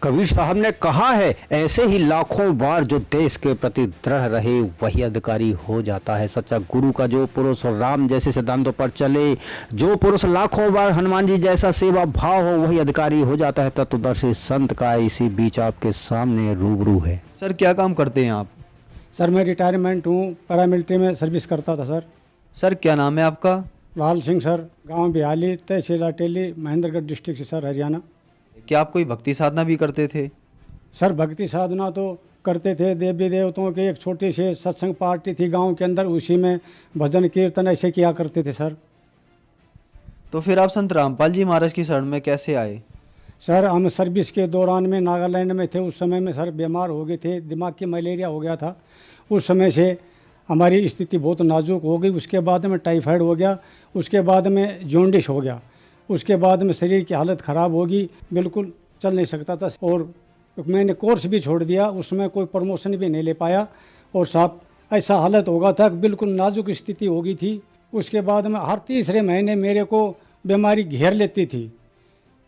कबीर साहब ने कहा है, ऐसे ही लाखों बार जो देश के प्रति दृढ़ रहे वही अधिकारी हो जाता है। सच्चा गुरु का जो पुरुष राम जैसे सिद्धांतों पर चले, जो पुरुष लाखों बार हनुमान जी जैसा सेवा भाव हो वही अधिकारी हो जाता है। तत्वदर्शी संत का इसी बीच आपके सामने रूबरू है। सर क्या काम करते हैं आप? सर मैं रिटायरमेंट हूँ, पैरामिलिट्री में सर्विस करता था सर। सर क्या नाम है आपका? लाल सिंह सर, गांव बिहाली, तहसील अटेली, महेंद्रगढ़ डिस्ट्रिक्ट से सर, हरियाणा। क्या आप कोई भक्ति साधना भी करते थे? सर भक्ति साधना तो करते थे, देवी देवताओं की एक छोटी सी सत्संग पार्टी थी गांव के अंदर, उसी में भजन कीर्तन ऐसे किया करते थे सर। तो फिर आप संत रामपाल जी महाराज की शरण में कैसे आए? सर हम सर्विस के दौरान में नागालैंड में थे, उस समय में सर बीमार हो गए थे, दिमाग की मलेरिया हो गया था। उस समय से हमारी स्थिति बहुत नाजुक हो गई। उसके बाद में टाइफाइड हो गया, उसके बाद में जॉन्डिस हो गया, उसके बाद में शरीर की हालत ख़राब होगी, बिल्कुल चल नहीं सकता था। और मैंने कोर्स भी छोड़ दिया, उसमें कोई प्रमोशन भी नहीं ले पाया। और साहब ऐसा हालत हो गया था, बिल्कुल नाजुक स्थिति हो गई थी। उसके बाद में हर तीसरे महीने मेरे को बीमारी घेर लेती थी,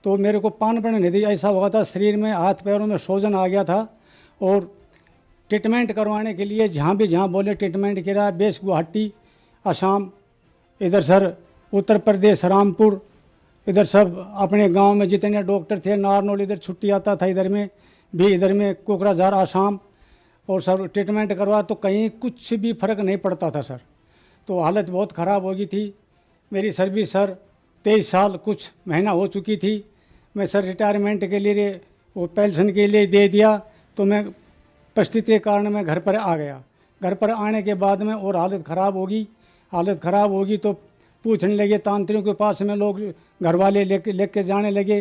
तो मेरे को पान पड़ने नहीं दी। ऐसा हुआ था, शरीर में हाथ पैरों में सूजन आ गया था। और ट्रीटमेंट करवाने के लिए जहाँ बोले ट्रीटमेंट करा, बेस गुवाहाटी, असम, इधर सर उत्तर प्रदेश रामपुर, इधर सब अपने गांव में जितने डॉक्टर थे, नारनौल इधर छुट्टी आता था, इधर में भी, इधर में कोकराझार आसाम, और सर ट्रीटमेंट करवा तो कहीं कुछ भी फ़र्क नहीं पड़ता था सर। तो हालत बहुत ख़राब हो गई थी। मेरी सर्विस सर 23 साल कुछ महीना हो चुकी थी। मैं सर रिटायरमेंट के लिए वो पेंशन के लिए दे दिया, तो मैं परिस्थिति के कारण मैं घर पर आ गया। घर पर आने के बाद में और हालत ख़राब होगी तो पूछने लगे तांत्रिकों के पास में, लोग घर वाले लेके जाने लगे।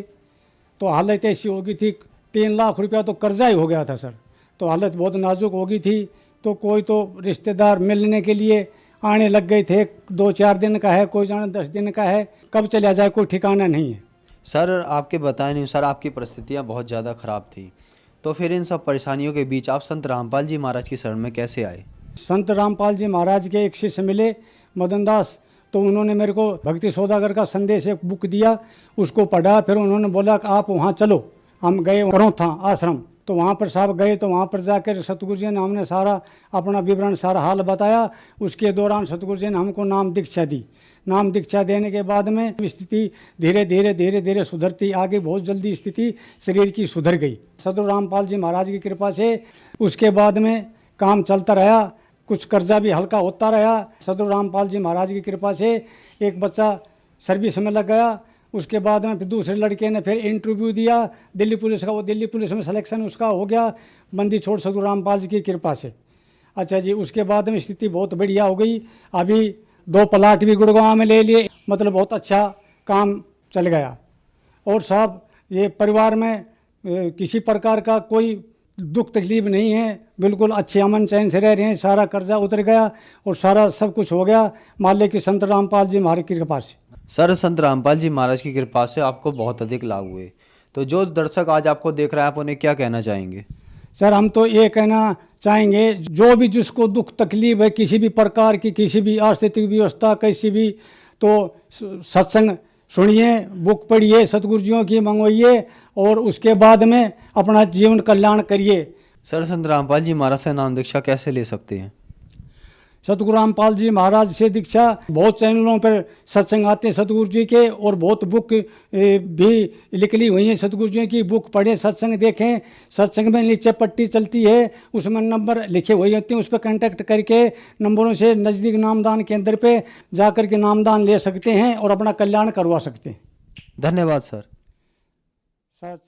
तो हालत ऐसी हो गई थी, 3 लाख रुपया तो कर्जा ही हो गया था सर। तो हालत बहुत नाजुक हो गई थी। तो कोई तो रिश्तेदार मिलने के लिए आने लग गए थे, 2-4 दिन का है, कोई जाने 10 दिन का है, कब चला जाए कोई ठिकाना नहीं है। सर आपके बताए अनुसार आपकी परिस्थितियाँ बहुत ज़्यादा ख़राब थी, तो फिर इन सब परेशानियों के बीच आप संत रामपाल जी महाराज की शरण में कैसे आए? संत रामपाल जी महाराज के एक शिष्य मिले, मदन दास, तो उन्होंने मेरे को भक्ति सौदागर का संदेश एक बुक दिया, उसको पढ़ा। फिर उन्होंने बोला कि आप वहाँ चलो। हम गए करौथा आश्रम, तो वहाँ पर साहब गए, तो वहाँ पर जाकर सतगुरु जी ने हमने सारा अपना विवरण, सारा हाल बताया। उसके दौरान सतगुरु जी ने हमको नाम दीक्षा दी। नाम दीक्षा देने के बाद में स्थिति धीरे धीरे सुधरती आगे, बहुत जल्दी स्थिति शरीर की सुधर गई सतगुरु रामपाल जी महाराज की कृपा से। उसके बाद में काम चलता रहा, कुछ कर्जा भी हल्का होता रहा सतगुरु रामपाल जी महाराज की कृपा से। एक बच्चा सर्विस में लग गया। उसके बाद में फिर दूसरे लड़के ने फिर इंटरव्यू दिया दिल्ली पुलिस का, वो दिल्ली पुलिस में सिलेक्शन उसका हो गया, बंदी छोड़ सतगुरु रामपाल जी की कृपा से। अच्छा जी, उसके बाद में स्थिति बहुत बढ़िया हो गई। अभी 2 प्लाट भी गुड़गांव में ले लिए, मतलब बहुत अच्छा काम चल गया। और साहब ये परिवार में किसी प्रकार का कोई दुख तकलीफ नहीं है, बिल्कुल अच्छे अमन चैन से रह रहे हैं। सारा कर्जा उतर गया और सारा सब कुछ हो गया मालिक की संत रामपाल जी महाराज की कृपा से। सर संत रामपाल जी महाराज की कृपा से आपको बहुत अधिक लाभ हुए, तो जो दर्शक आज आपको देख रहा है आप उन्हें क्या कहना चाहेंगे? सर हम तो ये कहना चाहेंगे, जो भी जिसको दुख तकलीफ है किसी भी प्रकार की, किसी भी आर्थिक व्यवस्था कैसी भी, तो सत्संग सुनिए, बुक पढ़िए, सतगुरु जियों की मंगवाइए और उसके बाद में अपना जीवन कल्याण करिए। सर संत रामपाल जी महाराज से नाम दीक्षा कैसे ले सकते हैं? सतगुरु रामपाल जी महाराज से दीक्षा बहुत चैनलों पर सत्संग आते हैं सतगुरु जी के, और बहुत बुक भी लिखी हुई हैं सतगुरु जी की। बुक पढ़ें, सत्संग देखें। सत्संग में नीचे पट्टी चलती है, उसमें नंबर लिखे हुए होते हैं, उस पर कांटेक्ट करके नंबरों से नज़दीक नामदान केंद्र पे जाकर के नामदान ले सकते हैं और अपना कल्याण करवा सकते हैं। धन्यवाद सर। सच